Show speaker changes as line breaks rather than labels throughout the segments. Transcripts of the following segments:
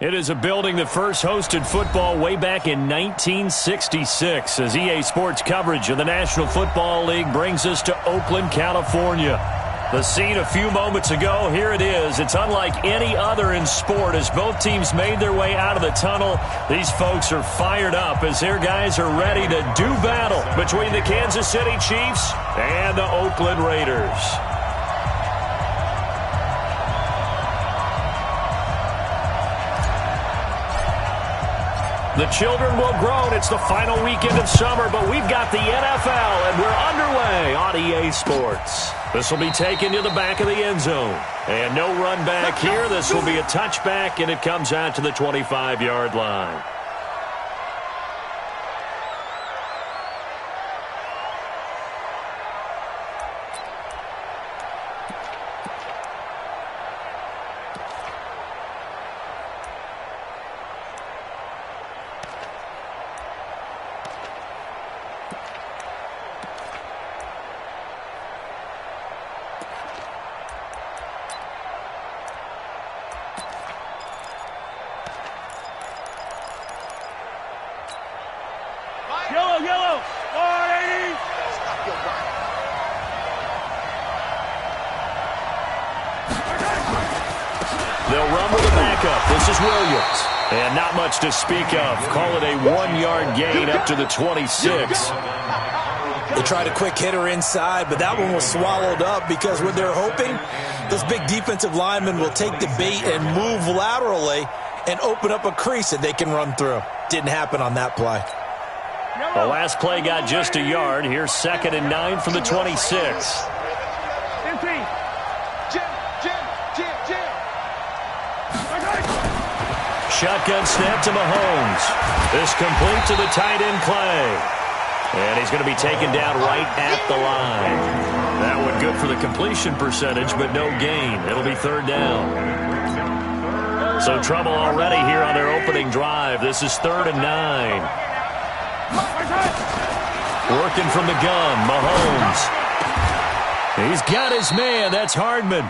It is a building that first hosted football way back in 1966 as EA Sports coverage of the National Football League brings us to Oakland, California. The scene a few moments ago, here it is. It's unlike any other in sport as both teams made their way out of the tunnel. These folks are fired up as their guys are ready to do battle between the Kansas City Chiefs and the Oakland Raiders. The children will groan. It's the final weekend of summer, but we've got the NFL, and we're underway on EA Sports. This will be taken to the back of the end zone. And no run back here. This will be a touchback, and it comes out to the 25-yard line.
Yellow, 480.
They'll run with a backup. This is Williams. And not much to speak of. Call it a 1-yard gain up to the 26.
They tried a quick hitter inside, but that one was swallowed up because what they're hoping, those big defensive linemen will take the bait and move laterally and open up a crease that they can run through. Didn't happen on that play.
The last play got just a yard. Here's 2nd and 9 from the 26. Shotgun snap to Mahomes. This complete to the tight end Clay. And he's going to be taken down right at the line. That one good for the completion percentage, but no gain. It'll be 3rd down. So trouble already here on their opening drive. This is 3rd and 9. Working from the gun, Mahomes. He's got his man. That's Hardman.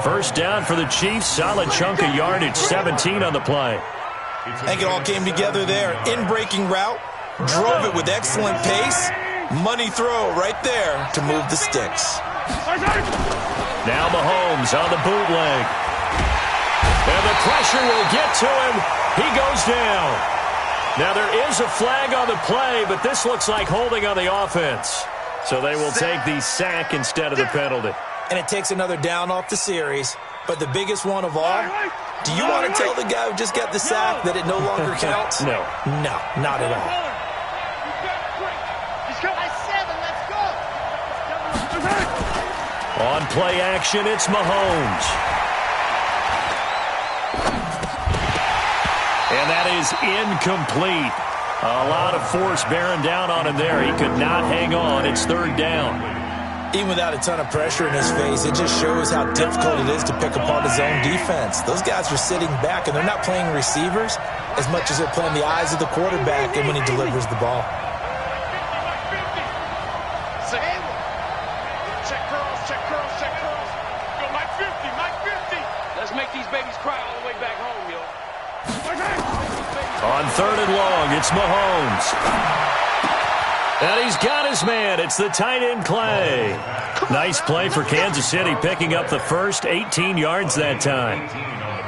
1st down for the Chiefs. Solid chunk of yardage, 17 on the play.
I think it all came together there. In-breaking route, drove it with excellent pace. Money throw right there to move the sticks.
Now Mahomes on the bootleg. And the pressure will get to him. He goes down. Now, there is a flag on the play, but this looks like holding on the offense. So they will take the sack instead of the penalty.
And it takes another down off the series. But the biggest one of all, do you want to tell the guy who just got the sack that it no longer counts?
No.
No, not at all.
On play action, it's Mahomes. And that is incomplete. A lot of force bearing down on him there. He could not hang on. It's 3rd down.
Even without a ton of pressure in his face, it just shows how difficult it is to pick apart his own defense. Those guys are sitting back, and they're not playing receivers as much as they're playing the eyes of the quarterback and when he delivers the ball.
Check curls. Go, Mike 50. Let's make these babies cry all the way back home, yo.
On 3rd and long, it's Mahomes. And he's got his man. It's the tight end Clay. Nice play for Kansas City, picking up the first 18 yards that time.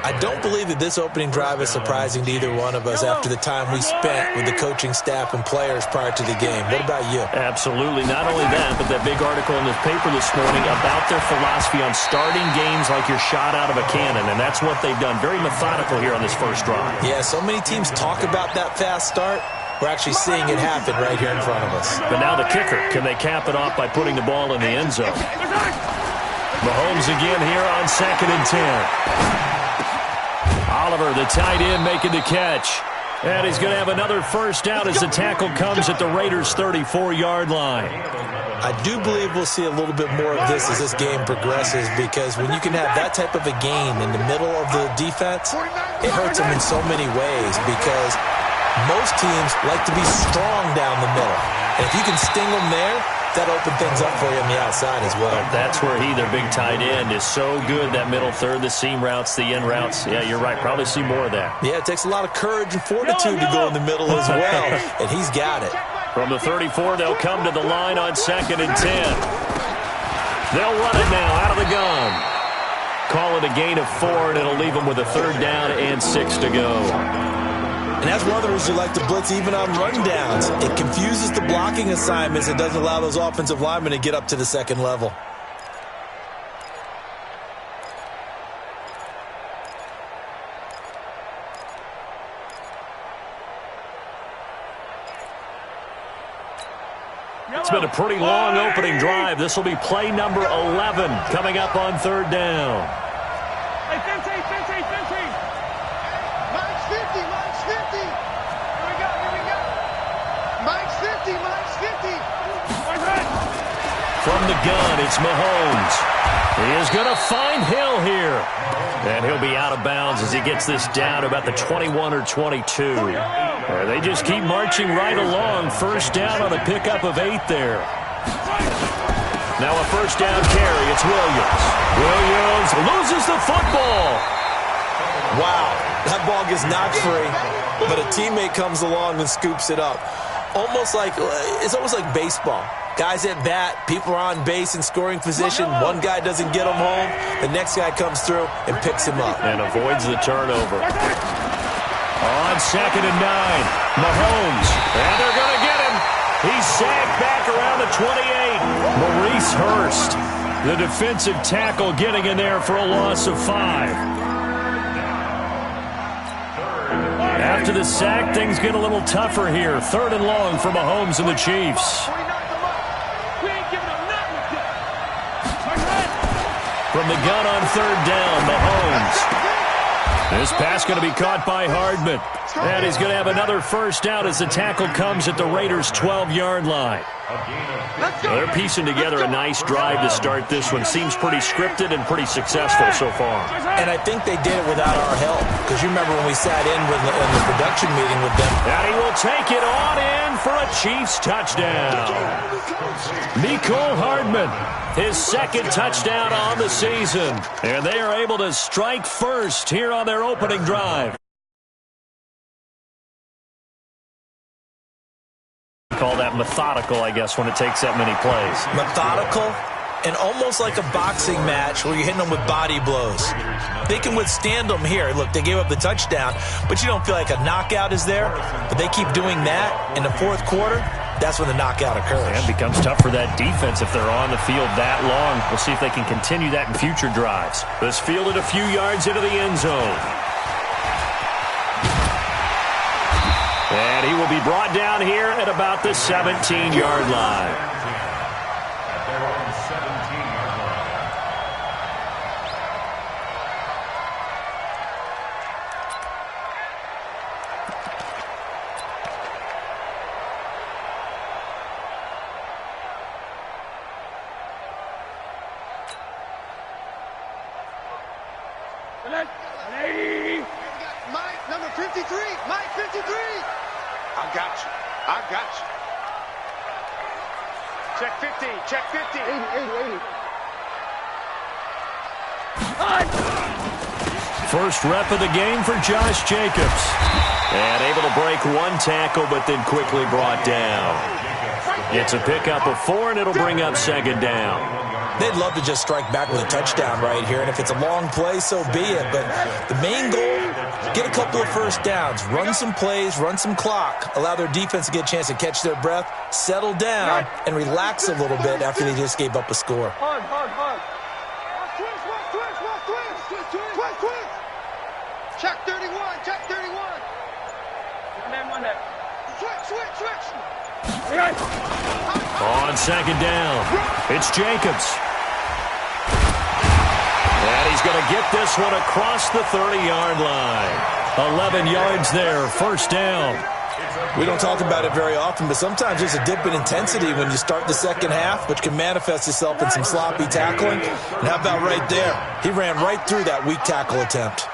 I don't believe that this opening drive is surprising to either one of us after the time we spent with the coaching staff and players prior to the game. What about you?
Absolutely. Not only that, but that big article in the paper this morning about their philosophy on starting games like you're shot out of a cannon, and that's what they've done. Very methodical here on this first drive.
Yeah, so many teams talk about that fast start. We're actually seeing it happen right here in front of us.
But now the kicker. Can they cap it off by putting the ball in the end zone? Mahomes again here on 2nd and 10. Oliver, the tight end, making the catch. And he's going to have another first down as the tackle comes at the Raiders' 34-yard line.
I do believe we'll see a little bit more of this as this game progresses, because when you can have that type of a gain in the middle of the defense, it hurts them in so many ways, because most teams like to be strong down the middle. And if you can sting them there, That opened things up for you on the outside as well.
That's where their big tight end, is so good. That middle third, the seam routes, the in routes. Yeah, you're right. Probably see more of that.
Yeah, it takes a lot of courage and fortitude to go in the middle as well, and he's got it.
From the 34, they'll come to the line on 2nd and 10. They'll run it now out of the gun. Call it a gain of 4, and it'll leave them with a 3rd down and 6 to go.
And that's one of the reasons you like to blitz even on rundowns. It confuses the blocking assignments. It doesn't allow those offensive linemen to get up to the second level.
It's been a pretty long opening drive. This will be play number 11 coming up on 3rd down.
Hey, Fenty. Mike's 50. Here we go. Mike's 50.
From the gun, it's Mahomes. He is going to find Hill here. And he'll be out of bounds as he gets this down about the 21 or 22. They just keep marching right along. 1st down on a pickup of 8 there. Now a 1st down carry. It's Williams. Williams loses the football.
Wow, that ball gets knocked free, but a teammate comes along and scoops it up. It's almost like baseball. Guys at bat, people are on base in scoring position. One guy doesn't get him home. The next guy comes through and picks him up.
And avoids the turnover. On 2nd and 9, Mahomes. And they're going to get him. He's sagged back around the 28. Maurice Hurst, the defensive tackle, getting in there for a loss of 5. After the sack, things get a little tougher here. 3rd and long for Mahomes and the Chiefs. From the gun on 3rd down, Mahomes. This pass going to be caught by Hardman. And he's going to have another 1st down as the tackle comes at the Raiders' 12-yard line. They're piecing together a nice drive to start this one. Seems pretty scripted and pretty successful so far.
And I think they did it without our help. Because you remember when we sat in the production meeting with them.
And he will take it on in for a Chiefs touchdown. Mecole Hardman, his 2nd touchdown on the season. And they are able to strike first here on their opening drive. Call that methodical, I guess, when it takes that many plays.
Methodical and almost like a boxing match where you're hitting them with body blows. They can withstand them here. Look, they gave up the touchdown, but you don't feel like a knockout is there. But they keep doing that in the 4th quarter. That's when the knockout occurs.
And it becomes tough for that defense if they're on the field that long. We'll see if they can continue that in future drives. This fielded a few yards into the end zone. And he will be brought down here at about the 17-yard line.
Mike, number 53. Mike, 53. I got you. Check 50. 80.
First rep of the game for Josh Jacobs. And able to break one tackle, but then quickly brought down. It's a pickup of 4, and it'll bring up 2nd down.
They'd love to just strike back with a touchdown right here, and if it's a long play, so be it. But the main goal, get a couple of 1st downs, run some plays, run some clock, allow their defense to get a chance to catch their breath, settle down, and relax a little bit after they just gave up a score.
Hard. Twist. Check 31. Switch.
On 2nd down, it's Jacobs. And he's going to get this one across the 30-yard line. 11 yards there, 1st down.
We don't talk about it very often, but sometimes there's a dip in intensity when you start the second half, which can manifest itself in some sloppy tackling. And how about right there? He ran right through that weak tackle attempt.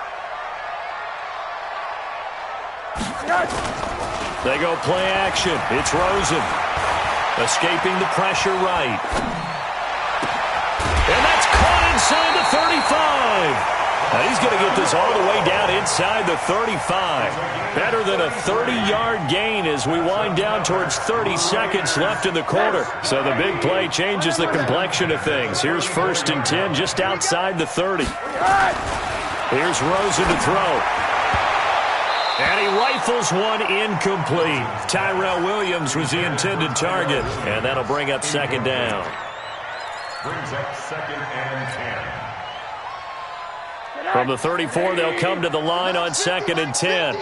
They go play action. It's Rosen. Escaping the pressure right. And that's caught inside the 35. Now he's going to get this all the way down inside the 35. Better than a 30-yard gain as we wind down towards 30 seconds left in the quarter. So the big play changes the complexion of things. Here's 1st and 10 just outside the 30. Here's Rosen to throw. And he rifles one incomplete. Tyrell Williams was the intended target. And that'll bring up 2nd down.
Brings up 2nd and 10.
From the 34, they'll come to the line on 2nd and 10.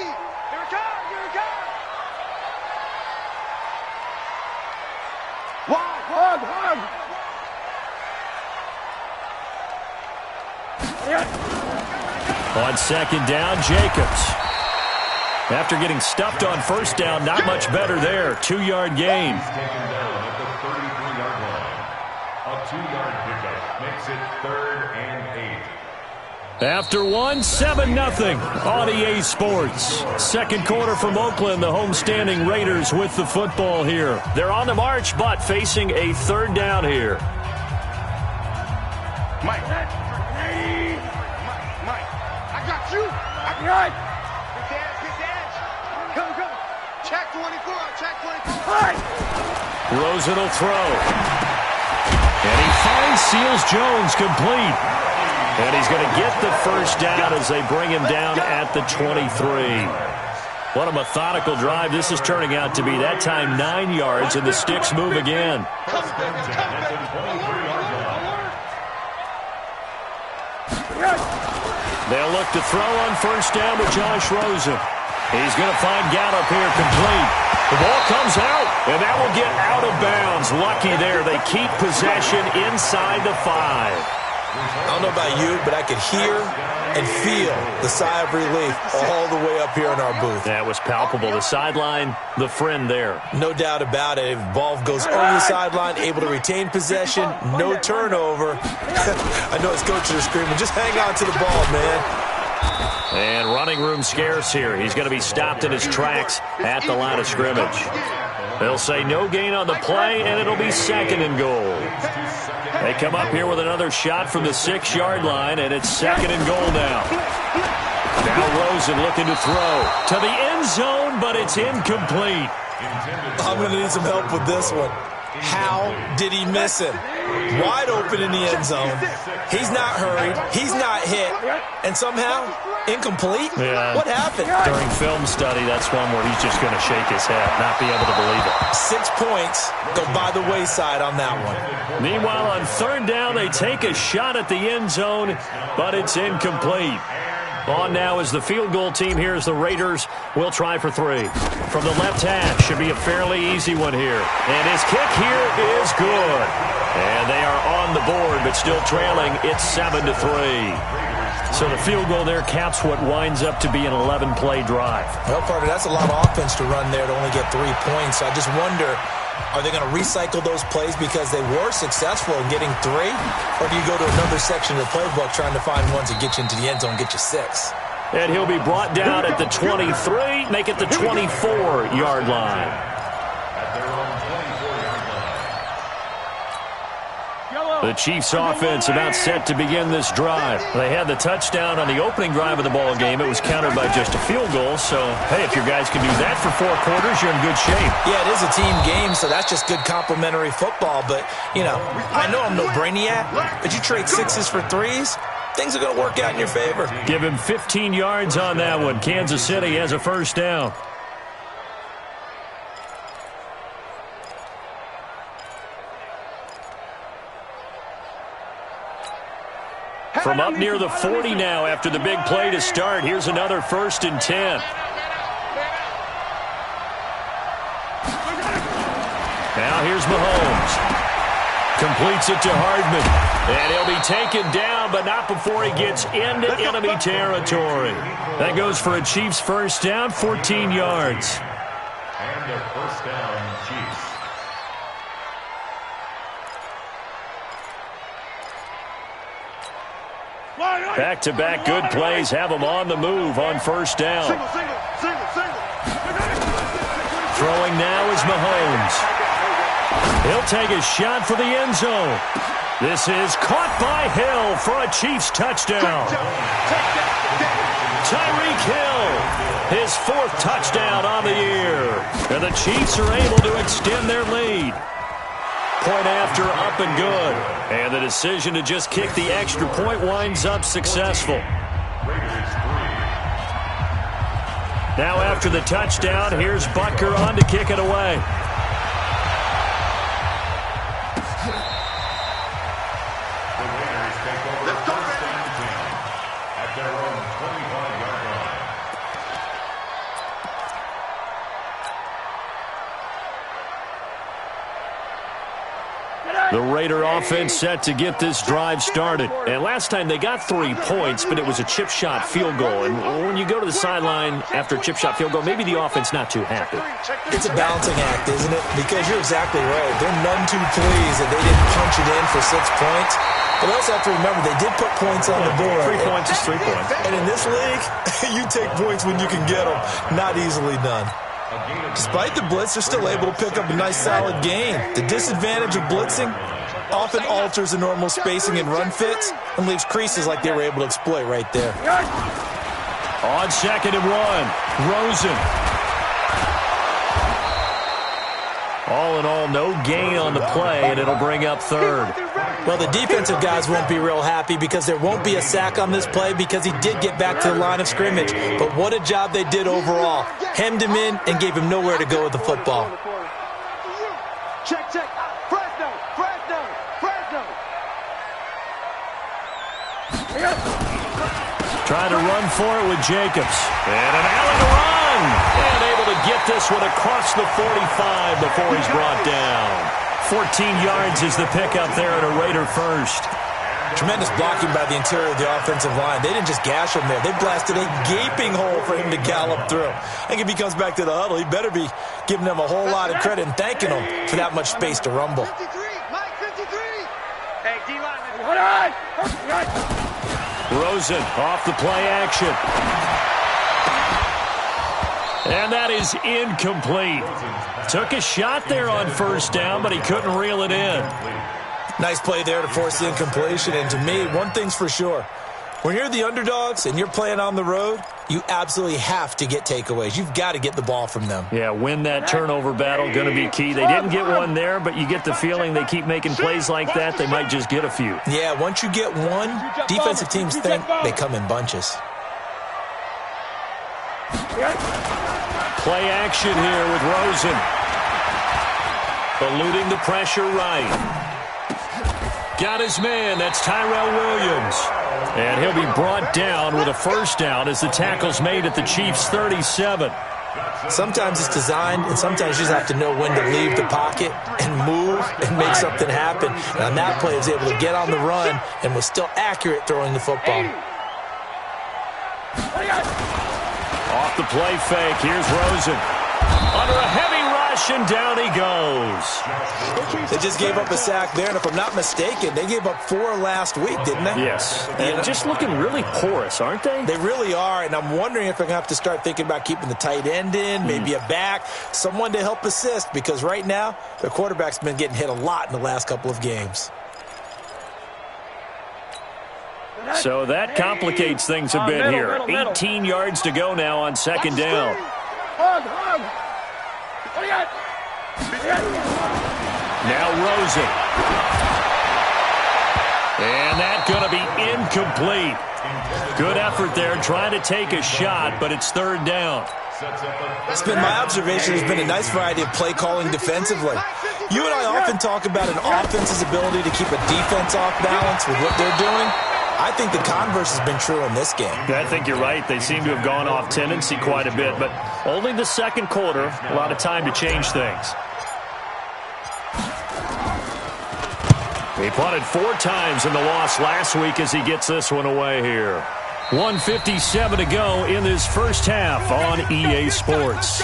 On 2nd down, Jacobs. After getting stuffed on 1st down, not much better there. 2-yard gain.
He's taken down at the 33-yard line. A 2-yard pickup makes it 3rd and 8.
After 7-0 on EA Sports. 2nd quarter from Oakland, the homestanding Raiders with the football here. They're on the march, but facing a 3rd down here.
Mike, I got you. Good dash. Come. Check 24, check 24.
Rosen will throw. And he finds Seals Jones complete. And he's going to get the 1st down as they bring him down at the 23. What a methodical drive this is turning out to be. That time 9 yards, and the sticks move again. They'll look to throw on 1st down with Josh Rosen. He's going to find Gallup here complete. The ball comes out, and that will get out of bounds. Lucky there. They keep possession inside the 5.
I don't know about you, but I could hear and feel the sigh of relief all the way up here in our booth.
That was palpable. The sideline, the friend there.
No doubt about it. If the ball goes over the sideline, able to retain possession, no turnover. I know his coaches are screaming, just hang on to the ball, man.
And running room scarce here. He's going to be stopped in his tracks at the line of scrimmage. They'll say no gain on the play, and it'll be 2nd and goal. They come up here with another shot from the 6-yard line, and it's 2nd and goal now. Now Rosen looking to throw to the end zone, but it's incomplete.
I'm going to need some help with this one. How did he miss it? Wide open in the end zone. He's not hurried. He's not hit. And somehow, incomplete?
Yeah.
What happened?
During film study, that's one where he's just going to shake his head, not be able to believe it.
6 points go by the wayside on that one.
Meanwhile, on 3rd down, they take a shot at the end zone, but it's incomplete. On now is the field goal team. Here's the Raiders. We'll try for 3. From the left hash, should be a fairly easy one here. And his kick here is good. And they are on the board, but still trailing. It's 7-3. So the field goal there caps what winds up to be an 11-play drive.
Well, Carter, that's a lot of offense to run there to only get 3 points. I just wonder, are they going to recycle those plays because they were successful in getting 3? Or do you go to another section of the playbook trying to find ones that get you into the end zone and get you 6?
And he'll be brought down at the 23, make it the 24-yard line. The Chiefs offense about set to begin this drive. They had the touchdown on the opening drive of the ball game. It was countered by just a field goal. So, hey, if your guys can do that for 4 quarters, you're in good shape.
Yeah, it is a team game, so that's just good complimentary football. But, you know I'm no brainiac, but you trade 6s for 3s, things are going to work out in your favor.
Give him 15 yards on that one. Kansas City has a 1st down. From up near the 40 now after the big play to start. Here's another 1st and 10. Now here's Mahomes. Completes it to Hardman. And he'll be taken down, but not before he gets into enemy territory. That goes for a Chiefs 1st down, 14 yards.
And a 1st down, Chiefs.
Back-to-back good plays have them on the move on 1st down. Throwing now is Mahomes. He'll take a shot for the end zone. This is caught by Hill for a Chiefs touchdown. Tyreek Hill, his 4th touchdown on the year. And the Chiefs are able to extend their lead. Point after, up and good. And the decision to just kick the extra point winds up successful. Now after the touchdown, here's Butker on to kick it away. The Raider offense set to get this drive started. And last time they got 3 points, but it was a chip shot field goal. And when you go to the sideline after a chip shot field goal, maybe the offense not too happy.
It's a balancing act, isn't it? Because you're exactly right. They're none too pleased that they didn't punch it in for 6 points. But also have to remember, they did put points on the board.
3 points is 3 points.
And in this league, you take points when you can get them. Not easily done. Despite the blitz, they're still able to pick up a nice solid gain. The disadvantage of blitzing often alters the normal spacing and run fits and leaves creases like they were able to exploit right there.
On 2nd and 1, Rosen. All in all, no gain on the play, and it'll bring up 3rd.
Well, the defensive guys won't be real happy because there won't be a sack on this play because he did get back to the line of scrimmage. But what a job they did overall. Hemmed him in and gave him nowhere to go with the football.
Check. Fresno.
Trying to run for it with Jacobs. And an Allen run. And able to get this one across the 45 before he's brought down. 14 yards is the pickup there at a Raider first.
Tremendous blocking by the interior of the offensive line. They didn't just gash him there. They blasted a gaping hole for him to gallop through. I think if he comes back to the huddle, he better be giving them a whole lot of credit and thanking them for that much space to rumble.
53, Mike 53. Hey, D-line.
Rosen off the play action. And that is incomplete. Took a shot there on 1st down, but he couldn't reel it in.
Nice play there to force the incompletion. And to me, one thing's for sure. When you're the underdogs and you're playing on the road, you absolutely have to get takeaways. You've got to get the ball from them.
Yeah, win that turnover battle, going to be key. They didn't get one there, but you get the feeling they keep making plays like that, they might just get a few.
Yeah, once you get one, defensive teams think they come in bunches.
Play action here with Rosen. Eluding the pressure right. Got his man. That's Tyrell Williams. And he'll be brought down with a 1st down as the tackle's made at the Chiefs' 37.
Sometimes it's designed, and sometimes you just have to know when to leave the pocket and move and make something happen. And on that play, he was able to get on the run and was still accurate throwing the football.
Off the play fake. Here's Rosen. Under a heavy rush, and down he goes.
They just gave up a sack there, and if I'm not mistaken, they gave up 4 last week, didn't they?
Yes. And just looking really porous, aren't they?
They really are, and I'm wondering if they're going to have to start thinking about keeping the tight end in, maybe a back, someone to help assist, because right now, their quarterback's been getting hit a lot in the last couple of games.
So that complicates things a bit here. 18 yards to go now on 2nd down. Now Rosen. And that's going to be incomplete. Good effort there trying to take a shot, but it's 3rd down.
It's been my observation. There's been a nice variety of play calling defensively. You and I often talk about an offense's ability to keep a defense off balance with what they're doing. I think the converse has been true in this game.
I think you're right. They seem to have gone off tendency quite a bit, but only the 2nd quarter, a lot of time to change things. He punted 4 times in the loss last week as he gets this one away here. 1:57 to go in this first half on EA Sports.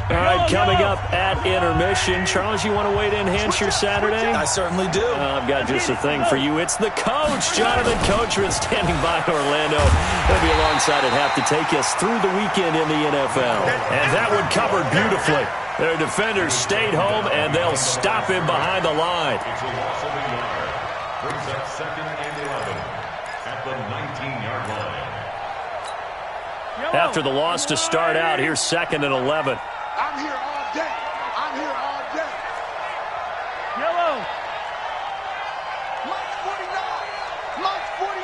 All right, coming up at intermission. Charles, you want to wait to enhance your Saturday?
I certainly do.
I've got just a thing for you. It's the coach, Jonathan Coachman, standing by Orlando. He'll be alongside at half to take us through the weekend in the NFL. And that one covered beautifully. Their defenders stayed home, and they'll stop him behind the line.
It's a loss of a yard. Brings up 2nd and 11 at the 19-yard line.
After the loss to start out, here's 2nd and 11.
I'm here all day. I'm here all day.
Yellow.
Mike 49. Mike 49.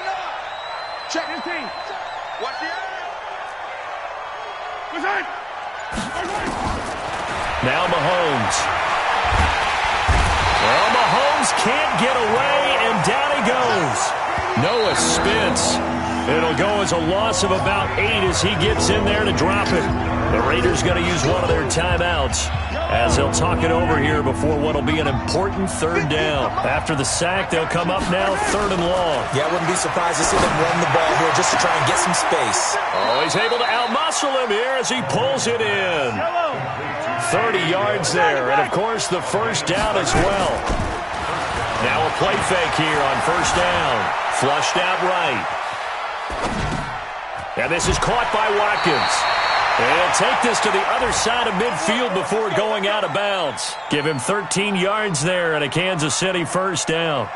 Check.
15.
Watch the area.
What's that?
Now Mahomes. Well, Mahomes can't get away, and down he goes. Noah spins. It'll go as a loss of about 8 as he gets in there to drop it. The Raiders going to use one of their timeouts as they'll talk it over here before what will be an important 3rd down. After the sack, they'll come up now 3rd and long.
Yeah, I wouldn't be surprised to see them run the ball here just to try and get some space.
Oh, he's able to outmuscle him here as he pulls it in. 30 yards there, and of course the 1st down as well. Now a play fake here on 1st down. Flushed out right. And this is caught by Watkins. He'll take this to the other side of midfield before going out of bounds. Give him 13 yards there and a Kansas City 1st down.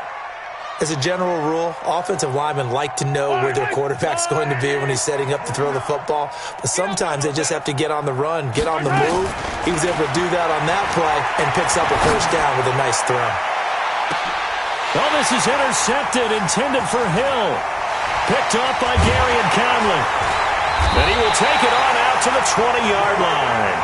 As a general rule, offensive linemen like to know where their quarterback's going to be when he's setting up to throw the football. But sometimes they just have to get on the run, get on the move. He was able to do that on that play and picks up a 1st down with a nice throw.
Well, this is intercepted, intended for Hill. Picked off by Gary and Conley. And he will take it on out to the 20-yard line.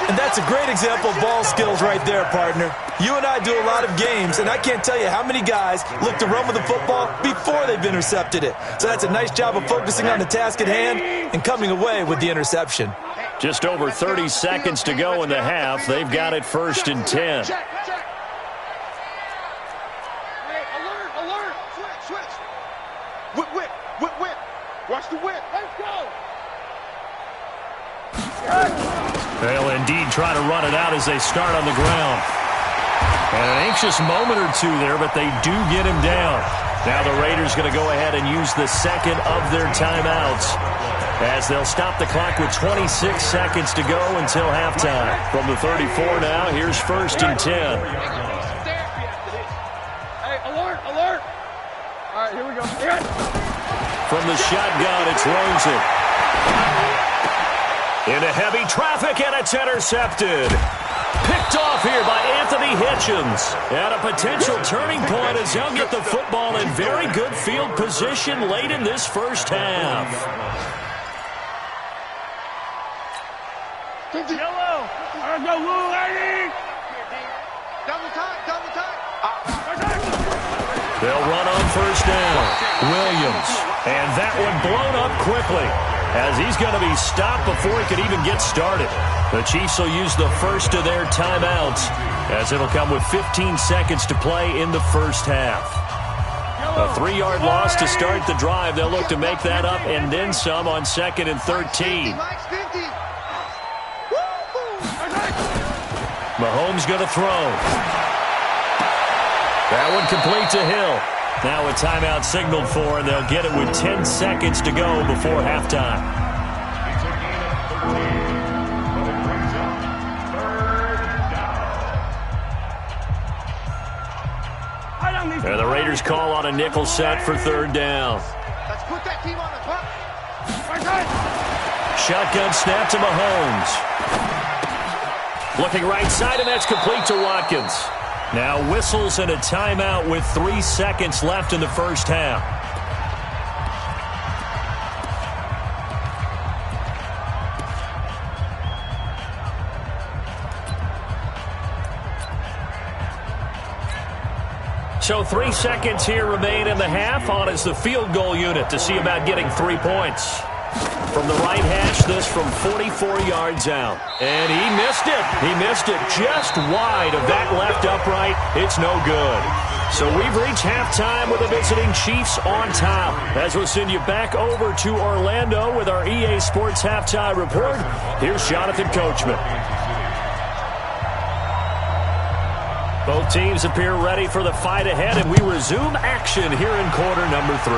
And that's a great example of ball skills right there, partner. You and I do a lot of games, and I can't tell you how many guys look to run with the football before they've intercepted it. So that's a nice job of focusing on the task at hand and coming away with the interception.
Just over 30 seconds to go in the half. They've got it 1st and 10.
Whip. Watch the whip. Let's go.
They'll indeed try to run it out as they start on the ground. And an anxious moment or two there, but they do get him down. Now the Raiders going to go ahead and use the 2nd of their timeouts as they'll stop the clock with 26 seconds to go until halftime. From the 34 now, here's 1st and 10.
Hey, alert. All right, here we go.
From the shotgun, it's Rosen. Into heavy traffic, and it's intercepted. Picked off here by Anthony Hitchens. At a potential turning point as he'll get the football in very good field position late in this 1st half.
Yellow. Let's go, Lou, lady.
Double time.
They'll run on 1st down. Williams. And that one blown up quickly as he's going to be stopped before he could even get started. The Chiefs will use the 1st of their timeouts as it'll come with 15 seconds to play in the 1st half. A 3-yard loss to start the drive. They'll look to make that up and then some on 2nd and 13. Mahomes going to throw. That one complete to Hill. Now a timeout signaled for, and they'll get it with 10 seconds to go before halftime.
It's a gain of 13, but it brings up 3rd down.
And the Raiders call on a nickel set for 3rd down.
Let's put that team on the clock.
Shotgun snap to Mahomes. Looking right side, and that's complete to Watkins. Now whistles and a timeout with 3 seconds left in the 1st half. So 3 seconds here remain in the half. On is the field goal unit to see about getting 3 points. From the right hash, this from 44 yards out. And he missed it. He missed it just wide of that left upright. It's no good. So we've reached halftime with the visiting Chiefs on top. As we'll send you back over to Orlando with our EA Sports Halftime Report, here's Jonathan Coachman. Both teams appear ready for the fight ahead, and we resume action here in quarter number 3.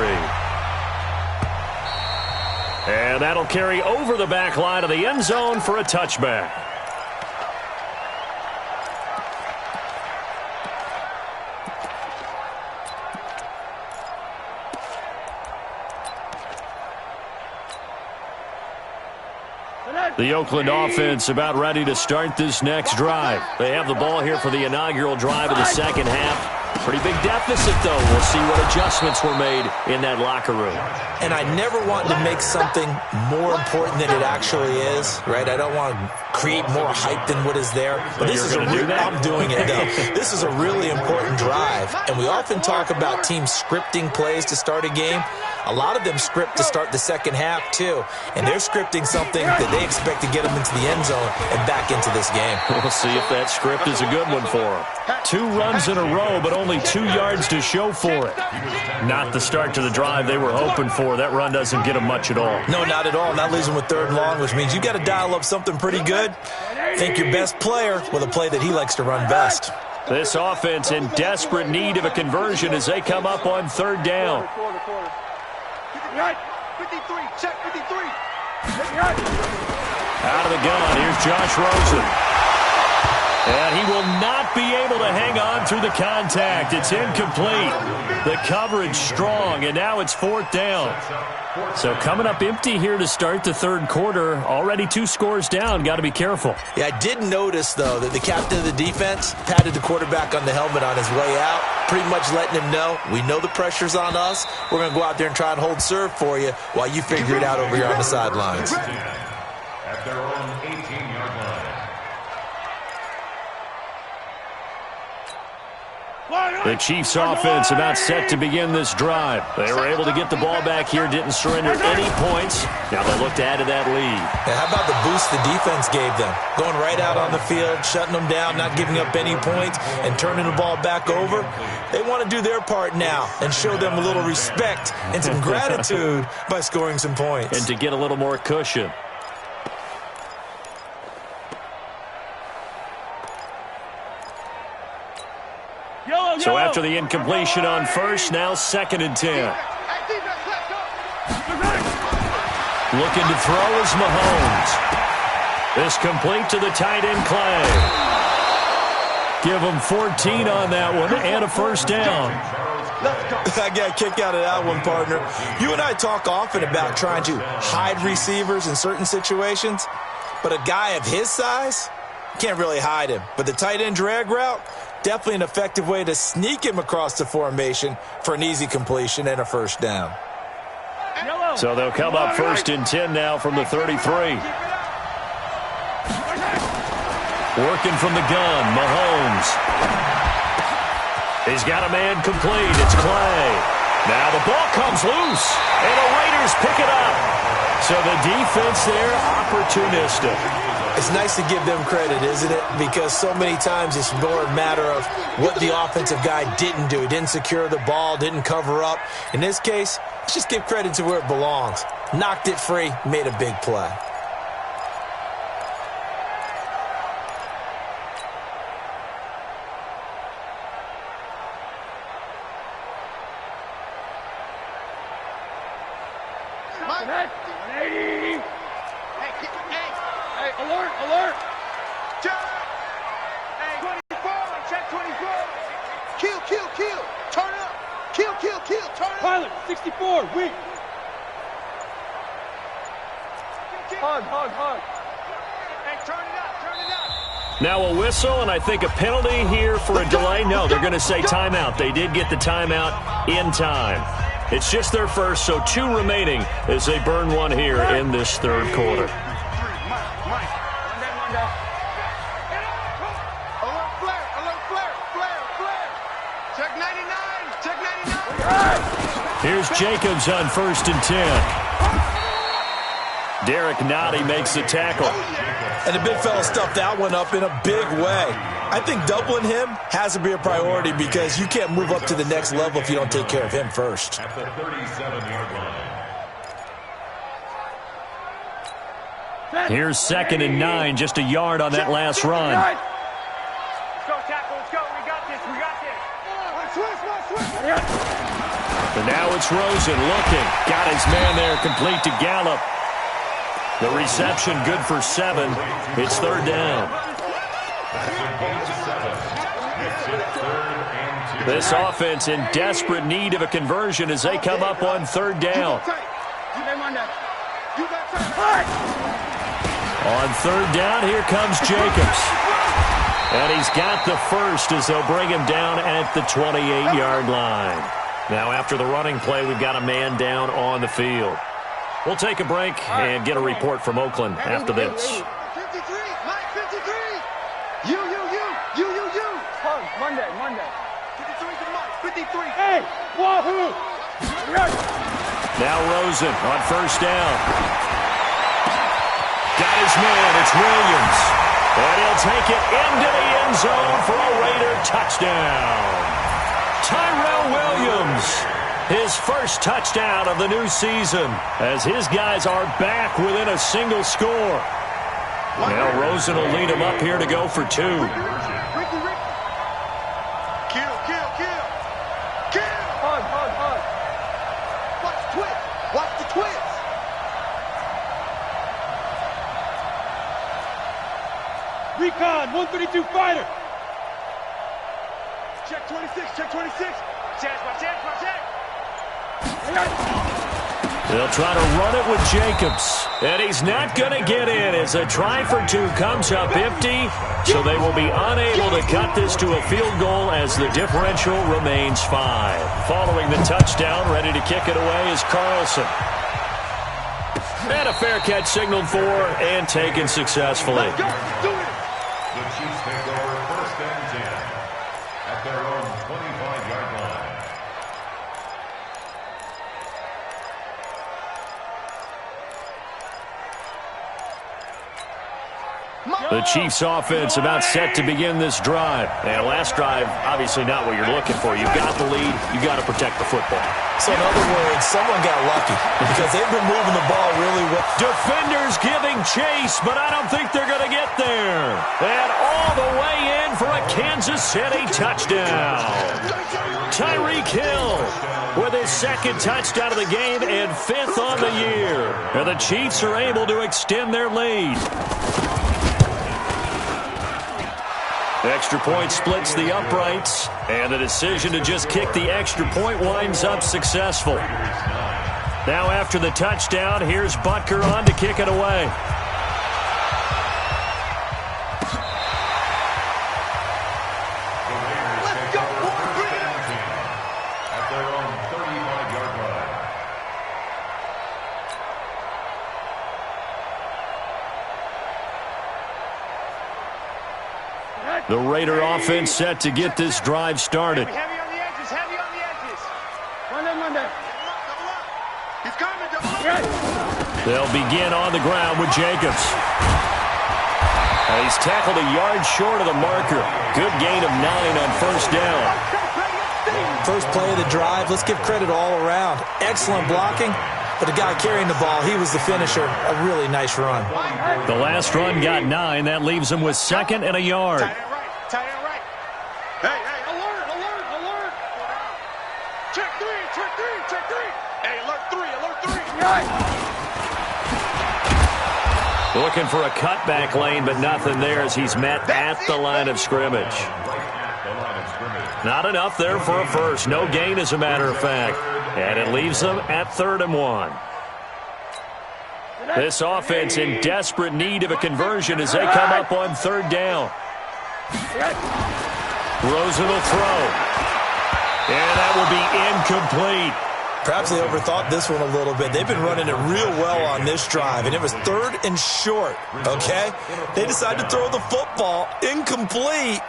And that'll carry over the back line of the end zone for a touchback. The Oakland offense about ready to start this next drive. They have the ball here for the inaugural drive of the second half. Pretty big deficit, though. We'll see what adjustments were made in that locker room.
And I never want to make something more important than it actually is, right? I don't want to create more hype than what is there. But this is I'm doing it, though. This is a really important drive. And we often talk about teams scripting plays to start a game. A lot of them script to start the second half, too. And they're scripting something that they expect to get them into the end zone and back into this game.
We'll see if that script is a good one for them. 2 runs in a row, but only 2 yards to show for it. Not the start to the drive they were hoping for. That run doesn't get them much at all.
No, not at all. That leaves them with 3rd and long, which means you got to dial up something pretty good. Think your best player with a play that he likes to run best.
This offense in desperate need of a conversion as they come up on 3rd down.
53, check 53.
Out of the gun, here's Josh Rosen. And he will not be able to hang on through the contact. It's incomplete. The coverage strong, and now it's 4th down. So coming up empty here to start the 3rd quarter. Already 2 scores down. Got to be careful.
Yeah, I did notice, though, that the captain of the defense patted the quarterback on the helmet on his way out, pretty much letting him know, we know the pressure's on us. We're going to go out there and try and hold serve for you while you figure it out over here on the sidelines.
At their own 18-yard line.
The Chiefs offense about set to begin this drive. They were able to get the ball back here, didn't surrender any points. Now they look to add to that lead.
And how about the boost the defense gave them? Going right out on the field, shutting them down, not giving up any points, and turning the ball back over. They want to do their part now and show them a little respect and some gratitude by scoring some points.
And to get a little more cushion. So after the incompletion on first, now 2nd and 10. Looking to throw is Mahomes. This complete to the tight end Clay. Give him 14 on that one and a 1st down.
I got a kick out of that one, partner. You and I talk often about trying to hide receivers in certain situations, but a guy of his size can't really hide him. But the tight end drag route, definitely an effective way to sneak him across the formation for an easy completion and a 1st down.
So they'll come up 1st and 10 now from the 33. Working from the gun, Mahomes. He's got a man complete. It's Clay. Now the ball comes loose, and the Raiders pick it up. So the defense there, opportunistic.
It's nice to give them credit, isn't it? Because so many times it's more a matter of what the offensive guy didn't do. He didn't secure the ball, didn't cover up. In this case, let's just give credit to where it belongs. Knocked it free, made a big play.
Alert!
Check! Hey, 24, check 24. Kill. Turn up. Kill, turn up.
Pilot, 64, weak. Hug.
Hey, turn it up.
Now a whistle, and I think a penalty here for a delay. No, they're going to say timeout. They did get the timeout in time. It's just their first, so 2 remaining as they burn one here in this 3rd quarter. Here's Jacobs on 1st and 10. Derek Nottie makes the tackle.
And the big fella stuffed that one up in a big way. I think doubling him has to be a priority because you can't move up to the next level if you don't take care of him first.
At the 37-yard line.
Here's 2nd and 9, just a yard on that last run.
Let's go, tackle. Let's go. We got this. We got this.
And now it's Rosen looking. Got his man there, complete to Gallup. The reception good for 7. It's 3rd down. This offense in desperate need of a conversion as they come up on 3rd down. On 3rd down, here comes Jacobs. And he's got the first as they'll bring him down at the 28-yard line. Now after the running play, we've got a man down on the field. We'll take a break and get a report from Oakland after this.
53, Mike, 53. You. Monday. 53 to Mike, 53. Hey, wahoo.
Now Rosen on 1st down. Got his man, it's Williams. And he'll take it into the end zone for a Raider touchdown. Tyrell Williams, his first touchdown of the new season, as his guys are back within a single score. Now Rosen will lead him up here to go for 2.
Kill. Hard. Watch the twist. Recon, 132 fighter. Check 26. Watch it.
They'll try to run it with Jacobs. And he's not going to get in as a try for 2 comes up empty. So they will be unable to cut this to a field goal as the differential remains 5. Following the touchdown, ready to kick it away is Carlson. And a fair catch signaled for and taken successfully.
Let's go. Do it.
The Chiefs take over 1st and 10 at their own 25-yard line.
The Chiefs offense about set to begin this drive. And last drive, obviously not what you're looking for. You've got the lead. You've got to protect the football.
So in other words, someone got lucky because they've been moving the ball really well.
Defenders giving chase, but I don't think they're going to get there. And all the way in for a Kansas City touchdown. Tyreek Hill with his 2nd touchdown of the game and 5th on the year. And the Chiefs are able to extend their lead. Extra point splits the uprights, and the decision to just kick the extra point winds up successful. Now after the touchdown, here's Butker on to kick it away.
Let's go.
At their own 35-yard line.
The Raider offense set to get this drive started.
Heavy on the edges. Monday. He's coming.
They'll begin on the ground with Jacobs. And he's tackled a yard short of the marker. Good gain of 9 on 1st down.
First play of the drive, let's give credit all around. Excellent blocking, but the guy carrying the ball, he was the finisher. A really nice run.
The last run got 9. That leaves him with 2nd and a yard.
Tight end right. Hey, alert. Check 3. Hey, alert 3.
Looking for a cutback lane, but nothing there as he's met at the line of scrimmage. Not enough there for a first. No gain, as a matter of fact. And it leaves them at 3rd and 1. This offense in desperate need of a conversion as they come up on 3rd down. Rosen will throw. And that will be incomplete.
Perhaps they overthought this one a little bit. They've been running it real well on this drive, and it was 3rd and short, okay? They decided to throw the football incomplete.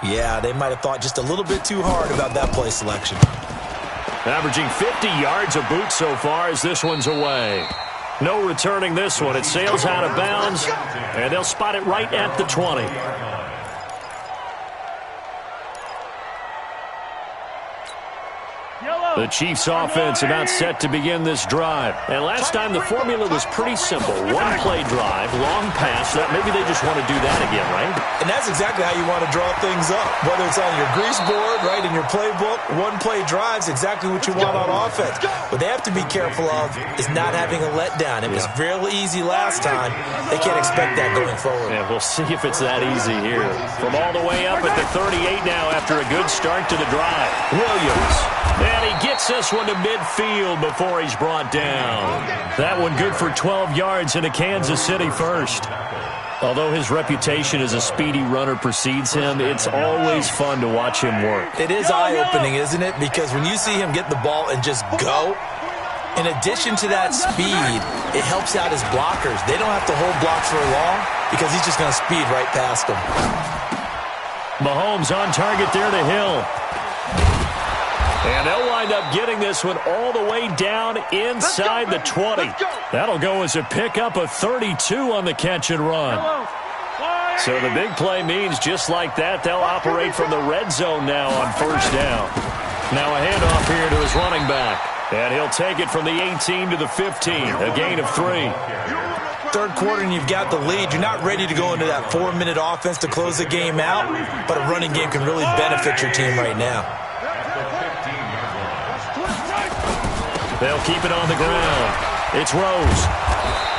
Yeah, they might have thought just a little bit too hard about that play selection.
Averaging 50 yards a boot so far as this one's away. No returning this one. It sails out of bounds, and they'll spot it right at the 20. The Chiefs' offense about set to begin this drive. And last time the formula was pretty simple. One-play drive, long pass. Maybe they just want to do that again, right?
And that's exactly how you want to draw things up. Whether it's on your grease board, right, in your playbook, one-play drive's exactly what you want on offense. What they have to be careful of is not having a letdown. It was really easy last time. They can't expect that going forward.
Yeah, we'll see if it's that easy here. From all the way up at the 38 now after a good start to the drive. Williams. And he gets this one to midfield before he's brought down. That one good for 12 yards into Kansas City first. Although his reputation as a speedy runner precedes him, it's always fun to watch him work.
It is eye-opening, isn't it? Because when you see him get the ball and just go, in addition to that speed, it helps out his blockers. They don't have to hold blocks for long because he's just going to speed right past them.
Mahomes on target there to Hill. And they'll wind up getting this one all the way down inside the 20. That'll go as a pickup of 32 on the catch and run. So the big play means just like that, they'll operate from the red zone now on first down. Now a handoff here to his running back. And he'll take it from the 18 to the 15, a gain of 3.
Third quarter and you've got the lead. You're not ready to go into that 4-minute offense to close the game out, but a running game can really benefit your team right now.
They'll keep it on the ground. It's Rose.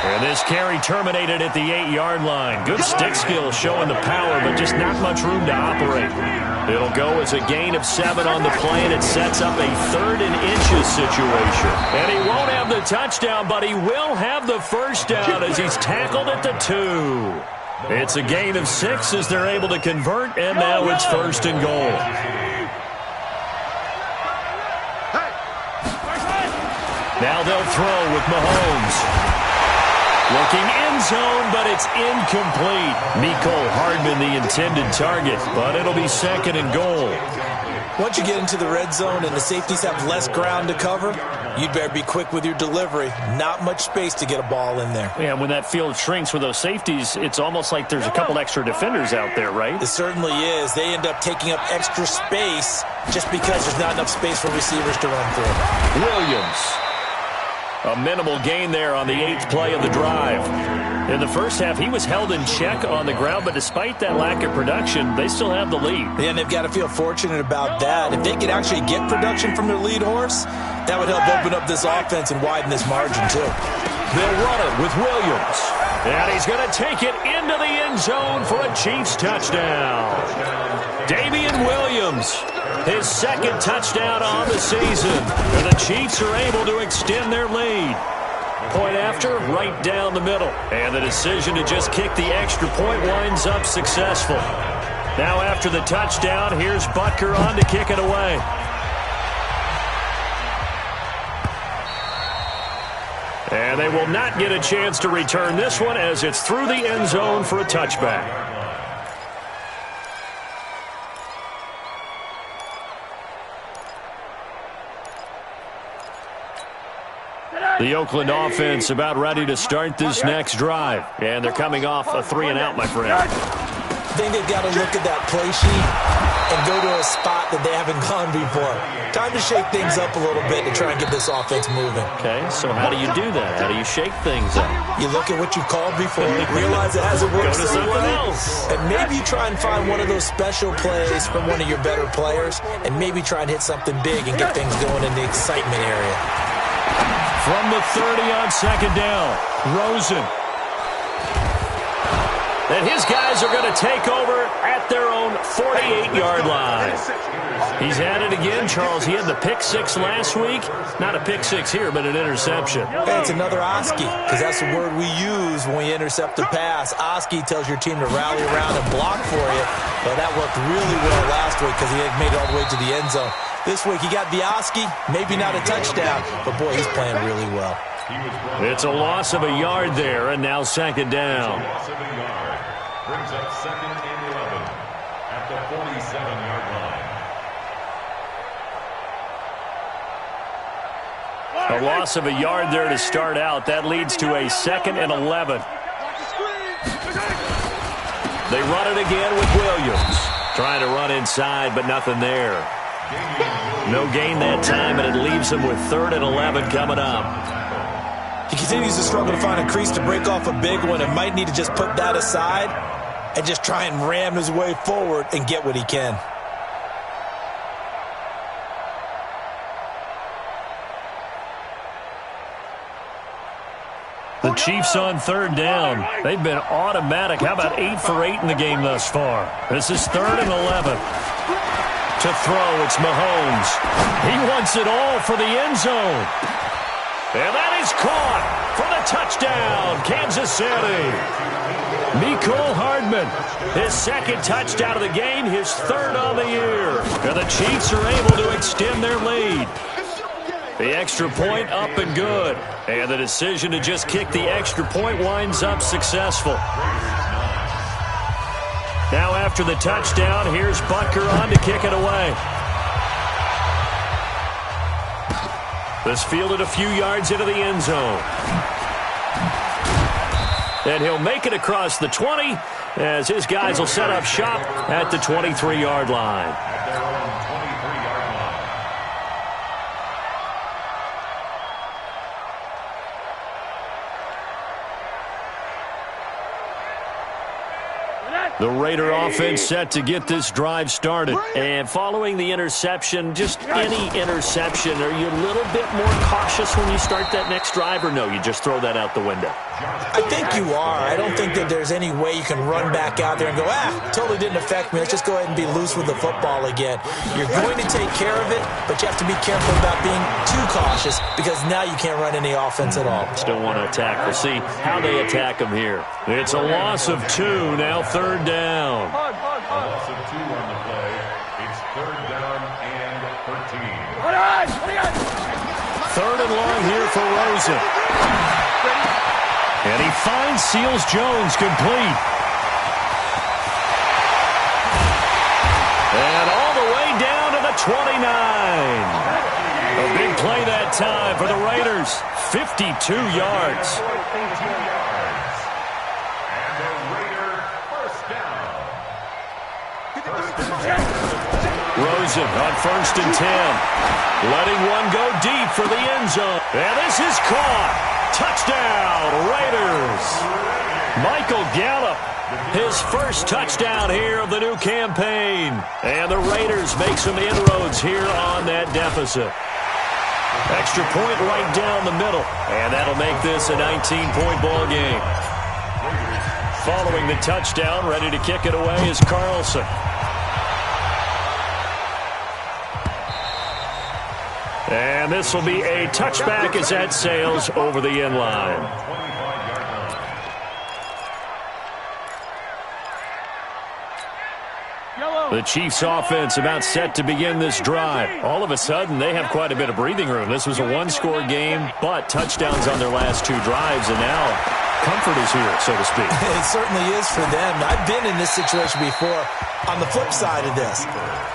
And this carry terminated at the 8-yard line. Good stick skills showing the power, but just not much room to operate. It'll go as a gain of 7 on the play, and it sets up a 3rd and inches situation. And he won't have the touchdown, but he will have the first down as he's tackled at the 2. It's a gain of 6 as they're able to convert, and now it's 1st and goal. Now they'll throw with Mahomes. Looking end zone, but it's incomplete. Mecole Hardman the intended target, but it'll be 2nd and goal.
Once you get into the red zone and the safeties have less ground to cover, you'd better be quick with your delivery. Not much space to get a ball in there.
Yeah, when that field shrinks with those safeties, it's almost like there's a couple extra defenders out there, right?
It certainly is. They end up taking up extra space just because there's not enough space for receivers to run through.
Williams. A minimal gain there on the 8th play of the drive. In the first half, he was held in check on the ground, but despite that lack of production, they still have the lead.
Yeah, and they've got to feel fortunate about that. If they could actually get production from their lead horse, that would help open up this offense and widen this margin, too.
They'll run it with Williams. And he's going to take it into the end zone for a Chiefs touchdown. Damian Williams, his 2nd touchdown on the season. And the Chiefs are able to extend their lead. Point after, right down the middle. And the decision to just kick the extra point winds up successful. Now after the touchdown, here's Butker on to kick it away. And they will not get a chance to return this one as it's through the end zone for a touchback. The Oakland offense about ready to start this next drive. And they're coming off a 3-and-out, my friend.
I think they've got to look at that play sheet and go to a spot that they haven't gone before. Time to shake things up a little bit to try and get this offense moving.
Okay, so how do you do that? How do you shake things up?
You look at what you've called before, realize it hasn't worked
so well,
and maybe you try and find one of those special plays from one of your better players, and maybe try and hit something big and get things going in the excitement area.
From the 30 on 2nd down, Rosen. And his guys are going to take over at their own 48-yard line. He's at it again, Charles. He had the pick 6 last week. Not a pick 6 here, but an interception.
Hey, it's another Oski, because that's the word we use when we intercept a pass. Oski tells your team to rally around and block for you. Well, that worked really well last week because he had made it all the way to the end zone. This week he got the Oski, maybe not a touchdown, but boy, he's playing really well.
It's a loss of a yard there, and now 2nd down.
Loss of a yard brings up 2nd and 11 at the 47-yard line.
A loss of a yard there to start out. That leads to a 2nd and 11. They run it again with Williams. Trying to run inside, but nothing there. No gain that time, and it leaves them with 3rd and 11 coming up.
He continues to struggle to find a crease to break off a big one and might need to just put that aside and just try and ram his way forward and get what he can.
The Chiefs on 3rd down. They've been automatic. How about 8 for 8 in the game thus far? This is 3rd and 11. To throw, it's Mahomes. He wants it all for the end zone. And that is caught for the touchdown, Kansas City. Mecole Hardman, his 2nd touchdown of the game, his 3rd on the year. And the Chiefs are able to extend their lead. The extra point up and good. And the decision to just kick the extra point winds up successful. Now after the touchdown, here's Butker on to kick it away. This fielded a few yards into the end zone. And he'll make it across the 20 as his guys will set up shop at the 23-yard line. The Raider offense set to get this drive started. And following the interception, just any interception, are you a little bit more cautious when you start that next drive, or no, you just throw that out the window?
I think you are. I don't think that there's any way you can run back out there and go, totally didn't affect me. Let's just go ahead and be loose with the football again. You're going to take care of it, but you have to be careful about being too cautious because now you can't run any offense at all.
Still want to attack. We'll see how they attack them here. It's a loss of 2, now 3rd down.
A loss of 2 on the play. It's 3rd down and 13.
3rd and long here for Rosen. And he finds Seals-Jones complete. And all the way down to the 29. A big play that time for the Raiders. 52 yards.
And the Raider first down.
Rosen on 1st and 10. Letting one go deep for the end zone. And this is caught. Touchdown, Raiders. Michael Gallup, his first touchdown here of the new campaign. And the Raiders make some inroads here on that deficit. Extra point right down the middle. And that'll make this a 19-point ball game. Following the touchdown, ready to kick it away is Carlson. And this will be a touchback as that sails over the end line. The Chiefs offense about set to begin this drive. All of a sudden, they have quite a bit of breathing room. This was a one-score game, but touchdowns on their last 2 drives, and now comfort is here, so to speak.
It certainly is for them. I've been in this situation before on the flip side of this.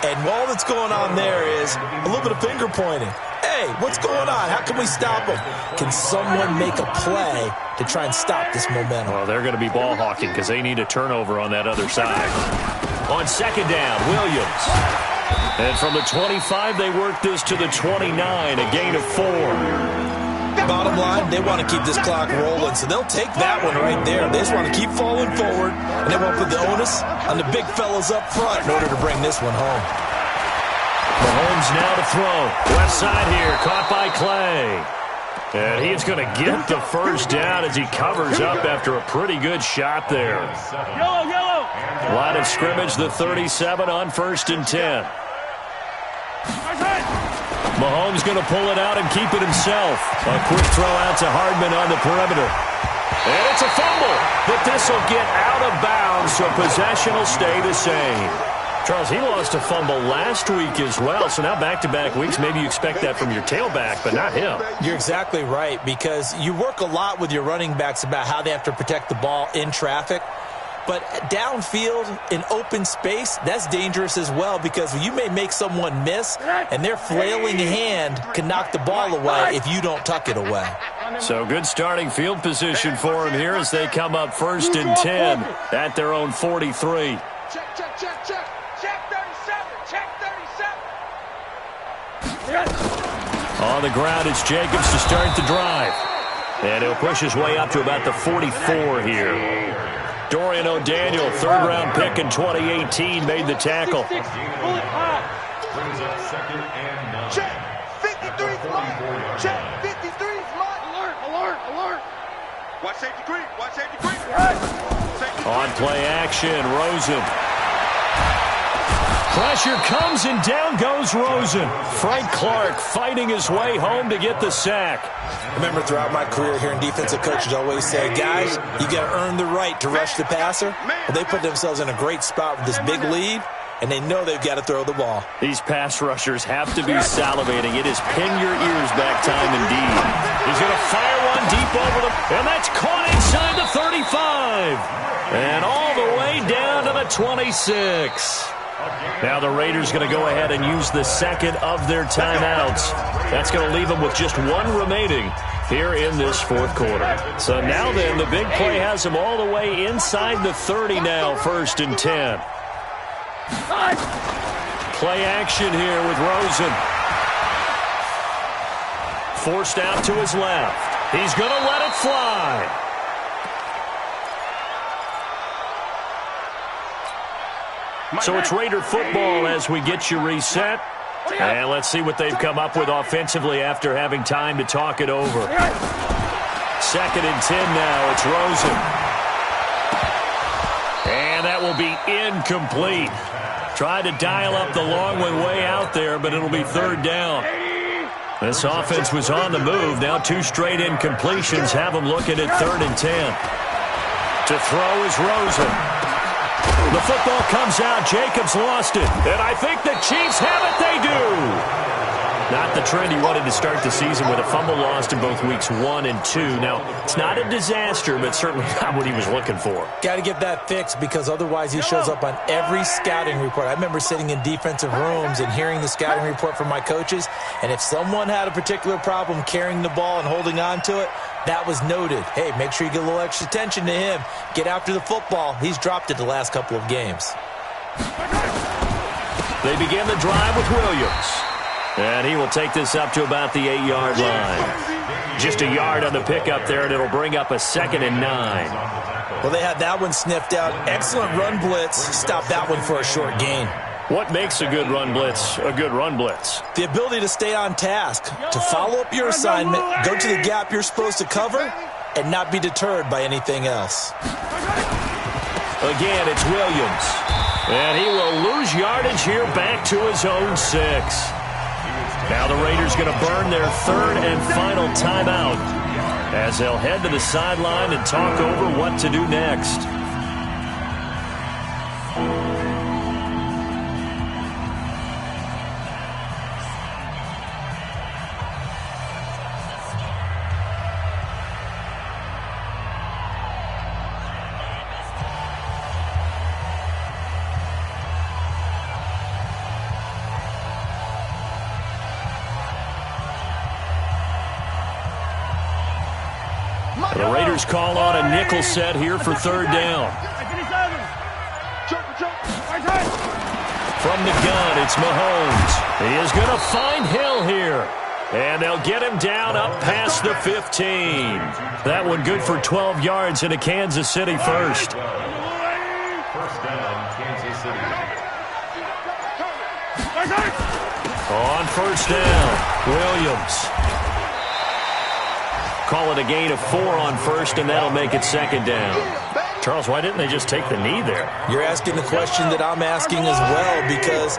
And all that's going on there is a little bit of finger pointing. Hey, what's going on? How can we stop them? Can someone make a play to try and stop this momentum?
Well, they're going to be ball hawking because they need a turnover on that other side. On 2nd down, Williams. And from the 25, they work this to the 29, a gain of 4.
Bottom line, they want to keep this clock rolling, so they'll take that one right there. They just want to keep falling forward, and they won't put the onus on the big fellas up front in order to bring this one home.
Mahomes now to throw. Left side here, caught by Clay. And he's going to get the first down as he covers up after a pretty good shot there.
Yellow.
Line of scrimmage, the 37 on 1st and 10. Mahomes going to pull it out and keep it himself. A quick throw out to Hardman on the perimeter. And it's a fumble, but this will get out of bounds, so possession will stay the same. Charles, he lost a fumble last week as well, so now back-to-back weeks, maybe you expect that from your tailback, but not him.
You're exactly right, because you work a lot with your running backs about how they have to protect the ball in traffic. But downfield in open space, that's dangerous as well because you may make someone miss, and their flailing hand can knock the ball away if you don't tuck it away.
So good starting field position for him here as they come up 1st and 10 at their own 43.
Check, check, check, check. Check 37. Check 37.
On the ground, it's Jacobs to start the drive. And he'll push his way up to about the 44 here. Dorian O'Daniel, third-round pick in 2018, made the tackle.
Brings up 2nd and 9.
Check 53's mine. Check 53's mine. Alert, alert, alert. Watch safety green. Watch safety green.
On play action, Rosen. Pressure comes and down goes Rosen. Frank Clark fighting his way home to get the sack.
I remember throughout my career hearing defensive coaches always say, guys, you got to earn the right to rush the passer. Well, they put themselves in a great spot with this big lead, and they know they've got to throw the ball.
These pass rushers have to be salivating. It is pin your ears back time indeed. He's going to fire one deep over the, and that's caught inside the 35. And all the way down to the 26. Now the Raiders going to go ahead and use the second of their timeouts. That's going to leave them with just one remaining here in this 4th quarter. So now then, the big play has them all the way inside the 30 now, 1st and 10. Play action here with Rosen. Forced out to his left. He's going to let it fly. So it's Raider football as we get you reset. And let's see what they've come up with offensively after having time to talk it over. 2nd and 10 now. It's Rosen. And that will be incomplete. Tried to dial up the long one way out there, but it'll be 3rd down. This offense was on the move. Now 2 straight incompletions have them looking at 3rd and 10. To throw is Rosen. The football comes out. Jacobs lost it. And I think the Chiefs have it. They do. Not the trend he wanted to start the season with a fumble lost in both weeks 1 and 2. Now, it's not a disaster, but certainly not what he was looking for.
Got to get that fixed because otherwise he shows up on every scouting report. I remember sitting in defensive rooms and hearing the scouting report from my coaches, and if someone had a particular problem carrying the ball and holding on to it, that was noted. Hey, make sure you get a little extra attention to him. Get after the football. He's dropped it the last couple of games.
They begin the drive with Williams. And he will take this up to about the 8-yard line. Just a yard on the pickup there, and it'll bring up a 2nd and 9.
Well, they had that one sniffed out. Excellent run blitz. Stop that one for a short gain.
What makes a good run blitz a good run blitz?
The ability to stay on task, to follow up your assignment, go to the gap you're supposed to cover, and not be deterred by anything else.
Again, it's Williams. And he will lose yardage here back to his own 6. Now the Raiders going to burn their 3rd and final timeout as they'll head to the sideline and talk over what to do next. The Raiders call on a nickel set here for 3rd down. From the gun, it's Mahomes. He is going to find Hill here. And they'll get him down up past the 15. That one good for 12 yards into Kansas City first.
1st down, Kansas City.
On 1st down, Williams. Call it a gain of 4 on 1st, and that'll make it 2nd down. Charles, why didn't they just take the knee there?
You're asking the question that I'm asking as well, because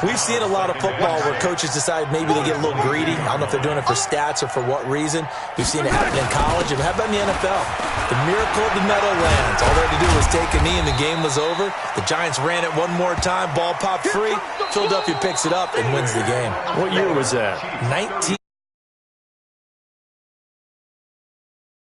we've seen a lot of football where coaches decide maybe they get a little greedy. I don't know if they're doing it for stats or for what reason. We've seen it happen in college. And how about in the NFL? The miracle of the Meadowlands. All they had to do was take a knee and the game was over. The Giants ran it one more time. Ball popped free. Philadelphia picks it up and wins the game.
What year was that?
19